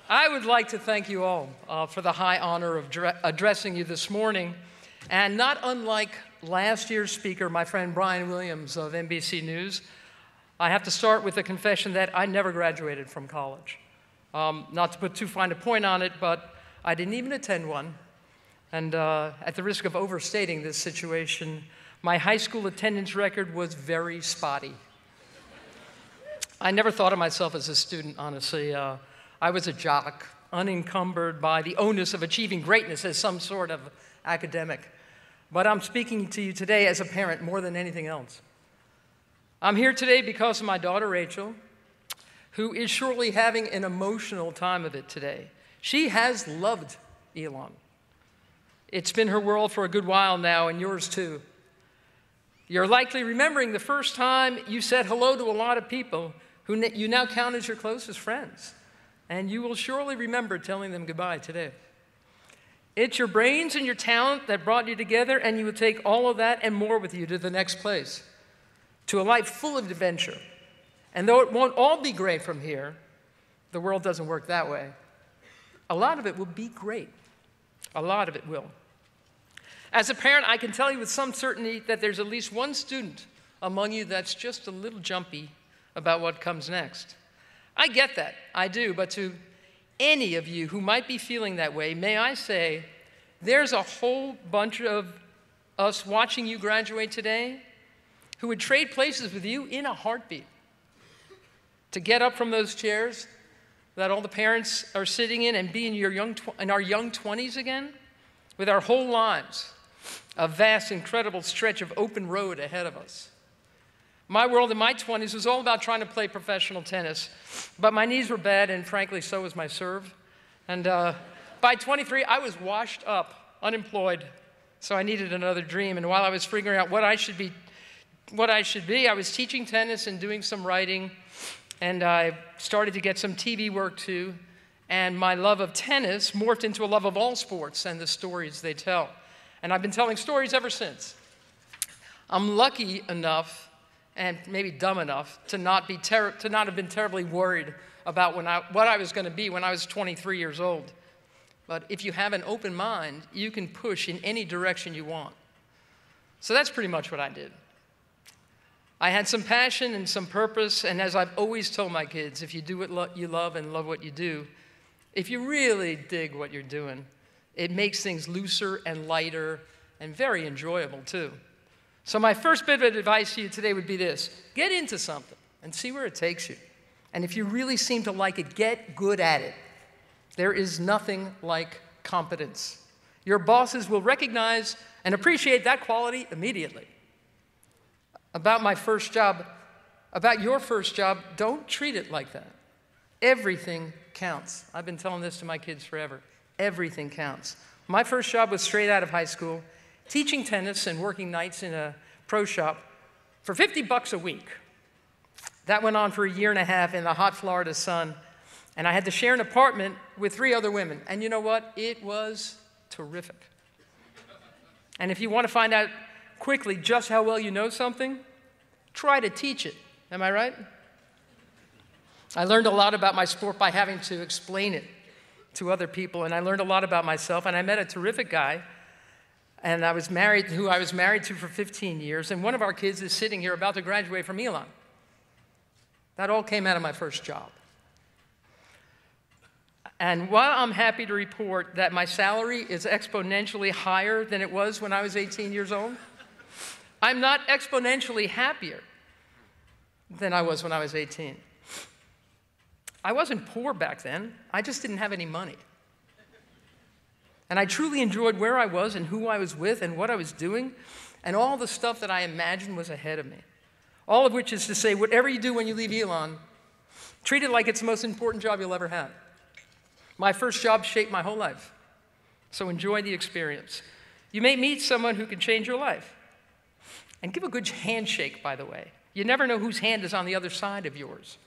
I would like to thank you all for the high honor of addressing you this morning. And not unlike last year's speaker, my friend Brian Williams of NBC News, I have to start with a confession that I never graduated from college. Not to put too fine a point on it, but I didn't even attend one. And at the risk of overstating this situation, my high school attendance record was very spotty. I never thought of myself as a student, honestly. I was a jock, unencumbered by the onus of achieving greatness as some sort of academic. But I'm speaking to you today as a parent more than anything else. I'm here today because of my daughter, Rachel, who is surely having an emotional time of it today. She has loved Elon. It's been her world for a good while now, and yours too. You're likely remembering the first time you said hello to a lot of people who you now count as your closest friends. And you will surely remember telling them goodbye today. It's your brains and your talent that brought you together, and you will take all of that and more with you to the next place, to a life full of adventure. And though it won't all be great from here, the world doesn't work that way. A lot of it will be great. A lot of it will. As a parent, I can tell you with some certainty that there's at least one student among you that's just a little jumpy about what comes next. I get that, I do, but to any of you who might be feeling that way, may I say, there's a whole bunch of us watching you graduate today who would trade places with you in a heartbeat to get up from those chairs that all the parents are sitting in and be in our young 20s again, with our whole lives, a vast, incredible stretch of open road ahead of us. My world in my 20s was all about trying to play professional tennis, but my knees were bad, and frankly, so was my serve. And by 23, I was washed up, unemployed, so I needed another dream. And while I was figuring out what I should be, I was teaching tennis and doing some writing, and I started to get some TV work too. And my love of tennis morphed into a love of all sports and the stories they tell. And I've been telling stories ever since. I'm lucky enough, and maybe dumb enough, to not have been terribly worried about what I was going to be when I was 23 years old. But if you have an open mind, you can push in any direction you want. So that's pretty much what I did. I had some passion and some purpose, and as I've always told my kids, if you do what you love and love what you do, if you really dig what you're doing, it makes things looser and lighter and very enjoyable too. So my first bit of advice to you today would be this: get into something and see where it takes you. And if you really seem to like it, get good at it. There is nothing like competence. Your bosses will recognize and appreciate that quality immediately. About your first job, don't treat it like that. Everything counts. I've been telling this to my kids forever. Everything counts. My first job was straight out of high school, teaching tennis and working nights in a pro shop for $50 a week. That went on for a year and a half in the hot Florida sun, and I had to share an apartment with 3 other women. And you know what? It was terrific. And if you want to find out quickly just how well you know something, try to teach it. Am I right? I learned a lot about my sport by having to explain it to other people, and I learned a lot about myself, and I met a terrific guy, and who I was married to for 15 years, and one of our kids is sitting here about to graduate from Elon. That all came out of my first job. And while I'm happy to report that my salary is exponentially higher than it was when I was 18 years old, I'm not exponentially happier than I was when I was 18. I wasn't poor back then. I just didn't have any money. And I truly enjoyed where I was and who I was with and what I was doing and all the stuff that I imagined was ahead of me. All of which is to say, whatever you do when you leave Elon, treat it like it's the most important job you'll ever have. My first job shaped my whole life, so enjoy the experience. You may meet someone who can change your life. And give a good handshake, by the way. You never know whose hand is on the other side of yours.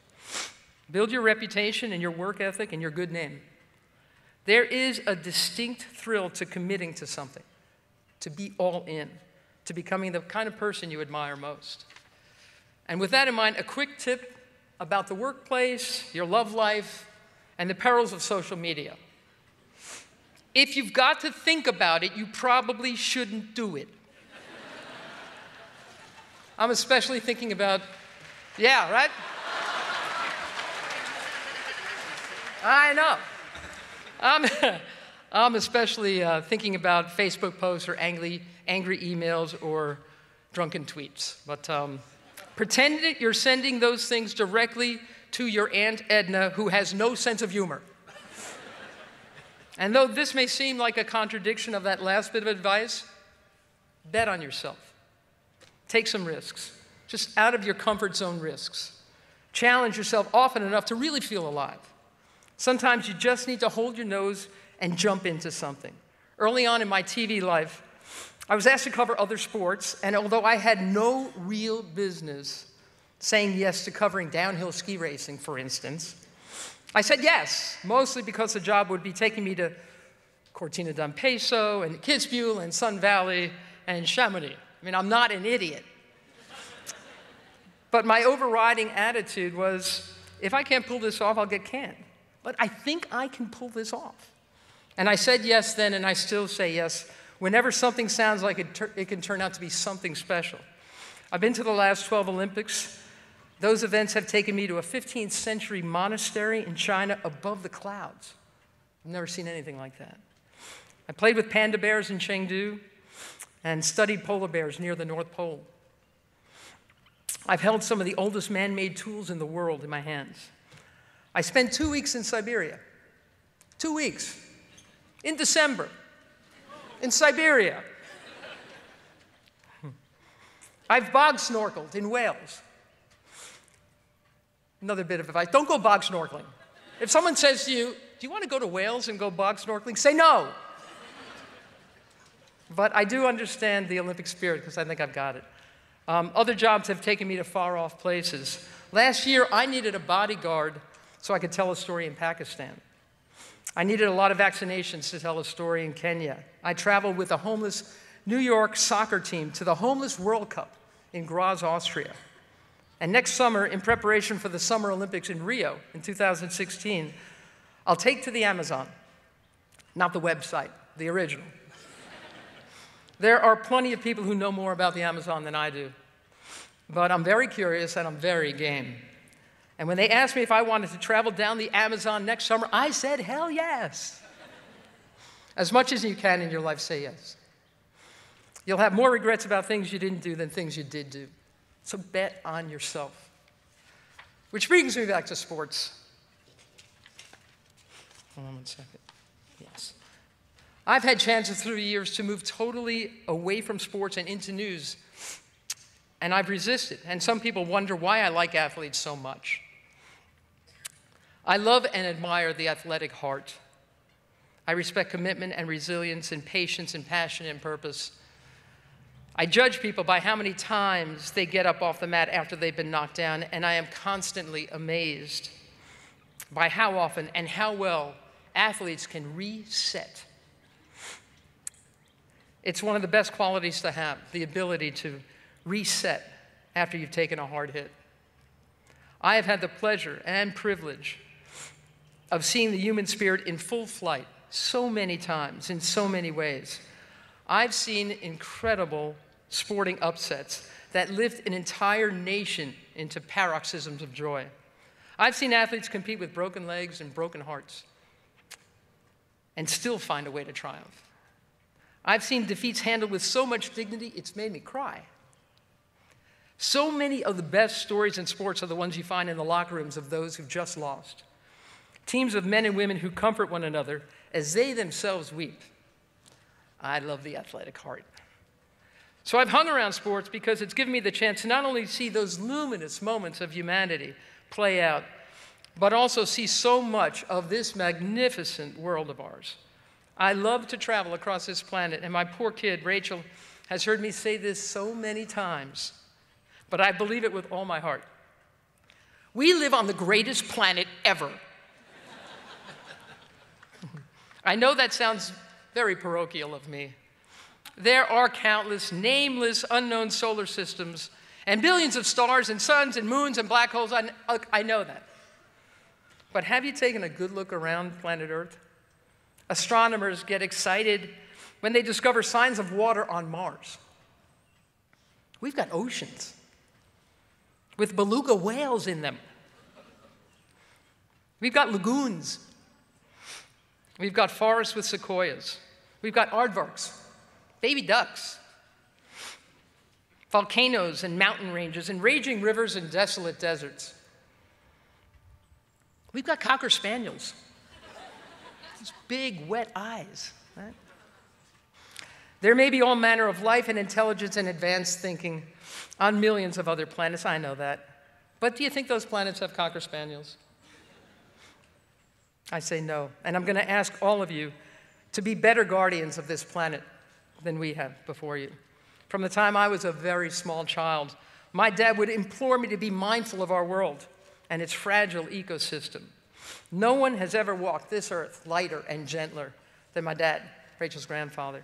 Build your reputation and your work ethic and your good name. There is a distinct thrill to committing to something, to be all in, to becoming the kind of person you admire most. And with that in mind, a quick tip about the workplace, your love life, and the perils of social media. If you've got to think about it, you probably shouldn't do it. I'm especially thinking about, yeah, right? I know. I'm especially thinking about Facebook posts or angry emails or drunken tweets. But pretend that you're sending those things directly to your Aunt Edna, who has no sense of humor. And though this may seem like a contradiction of that last bit of advice, bet on yourself. Take some risks, just out of your comfort zone risks. Challenge yourself often enough to really feel alive. Sometimes you just need to hold your nose and jump into something. Early on in my TV life, I was asked to cover other sports, and although I had no real business saying yes to covering downhill ski racing, for instance, I said yes, mostly because the job would be taking me to Cortina d'Ampezzo and Kitzbühel and Sun Valley and Chamonix. I mean, I'm not an idiot. But my overriding attitude was, if I can't pull this off, I'll get canned. But I think I can pull this off. And I said yes then, and I still say yes whenever something sounds like it can turn out to be something special. I've been to the last 12 Olympics. Those events have taken me to a 15th century monastery in China above the clouds. I've never seen anything like that. I played with panda bears in Chengdu and studied polar bears near the North Pole. I've held some of the oldest man-made tools in the world in my hands. I spent 2 weeks in Siberia. 2 weeks. In December. In Siberia. I've bog snorkeled in Wales. Another bit of advice, don't go bog snorkeling. If someone says to you, do you want to go to Wales and go bog snorkeling? Say no. But I do understand the Olympic spirit because I think I've got it. Other jobs have taken me to far-off places. Last year, I needed a bodyguard so I could tell a story in Pakistan. I needed a lot of vaccinations to tell a story in Kenya. I traveled with a homeless New York soccer team to the Homeless World Cup in Graz, Austria. And next summer, in preparation for the Summer Olympics in Rio in 2016, I'll take to the Amazon, not the website, the original. There are plenty of people who know more about the Amazon than I do, but I'm very curious and I'm very game. And when they asked me if I wanted to travel down the Amazon next summer, I said, hell yes. As much as you can in your life, say yes. You'll have more regrets about things you didn't do than things you did do. So bet on yourself. Which brings me back to sports. Hold on 1 second. Yes. I've had chances through the years to move totally away from sports and into news, and I've resisted. And some people wonder why I like athletes so much. I love and admire the athletic heart. I respect commitment and resilience and patience and passion and purpose. I judge people by how many times they get up off the mat after they've been knocked down, and I am constantly amazed by how often and how well athletes can reset. It's one of the best qualities to have, the ability to reset after you've taken a hard hit. I have had the pleasure and privilege of seeing the human spirit in full flight so many times, in so many ways. I've seen incredible sporting upsets that lift an entire nation into paroxysms of joy. I've seen athletes compete with broken legs and broken hearts and still find a way to triumph. I've seen defeats handled with so much dignity, it's made me cry. So many of the best stories in sports are the ones you find in the locker rooms of those who've just lost. Teams of men and women who comfort one another as they themselves weep. I love the athletic heart. So I've hung around sports because it's given me the chance to not only see those luminous moments of humanity play out, but also see so much of this magnificent world of ours. I love to travel across this planet, and my poor kid, Rachel, has heard me say this so many times, but I believe it with all my heart. We live on the greatest planet ever. I know that sounds very parochial of me. There are countless, nameless, unknown solar systems and billions of stars and suns and moons and black holes. I know that. but have you taken a good look around planet Earth? Astronomers get excited when they discover signs of water on Mars. We've got oceans with beluga whales in them. We've got lagoons. We've got forests with sequoias. We've got aardvarks, baby ducks, volcanoes and mountain ranges, and raging rivers and desolate deserts. We've got cocker spaniels, these big, wet eyes. Right? There may be all manner of life and intelligence and advanced thinking on millions of other planets, I know that. But do you think those planets have cocker spaniels? I say no, and I'm going to ask all of you to be better guardians of this planet than we have before you. From the time I was a very small child, my dad would implore me to be mindful of our world and its fragile ecosystem. No one has ever walked this earth lighter and gentler than my dad, Rachel's grandfather.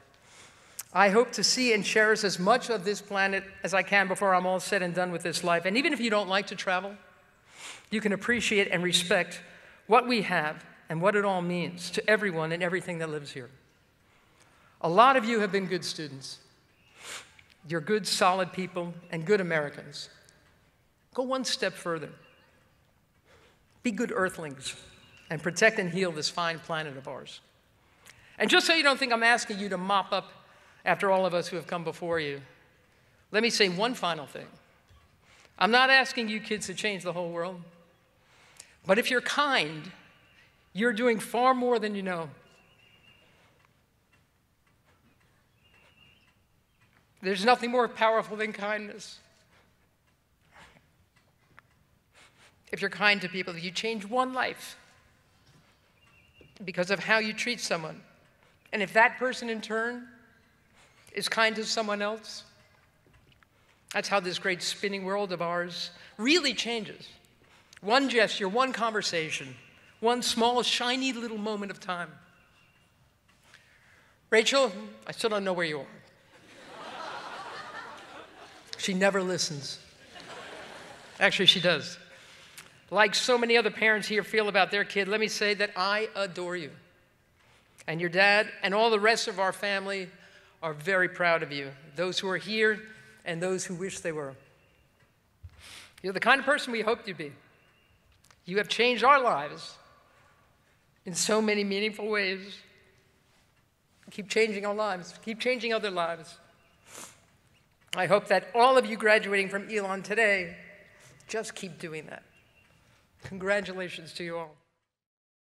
I hope to see and cherish as much of this planet as I can before I'm all said and done with this life. And even if you don't like to travel, you can appreciate and respect what we have and what it all means to everyone and everything that lives here. A lot of you have been good students. You're good, solid people and good Americans. Go one step further. Be good earthlings and protect and heal this fine planet of ours. And just so you don't think I'm asking you to mop up after all of us who have come before you, let me say one final thing. I'm not asking you kids to change the whole world, but if you're kind, you're doing far more than you know. There's nothing more powerful than kindness. If you're kind to people, if you change one life because of how you treat someone, and if that person in turn is kind to someone else, that's how this great spinning world of ours really changes. One gesture, one conversation, one small, shiny little moment of time. Rachel, I still don't know where you are. She never listens. Actually, she does. Like so many other parents here feel about their kid, let me say that I adore you. And your dad and all the rest of our family are very proud of you, those who are here and those who wish they were. You're the kind of person we hoped you'd be. You have changed our lives in so many meaningful ways. Keep changing our lives. Keep changing other lives. I hope that all of you graduating from Elon today just keep doing that. Congratulations to you all.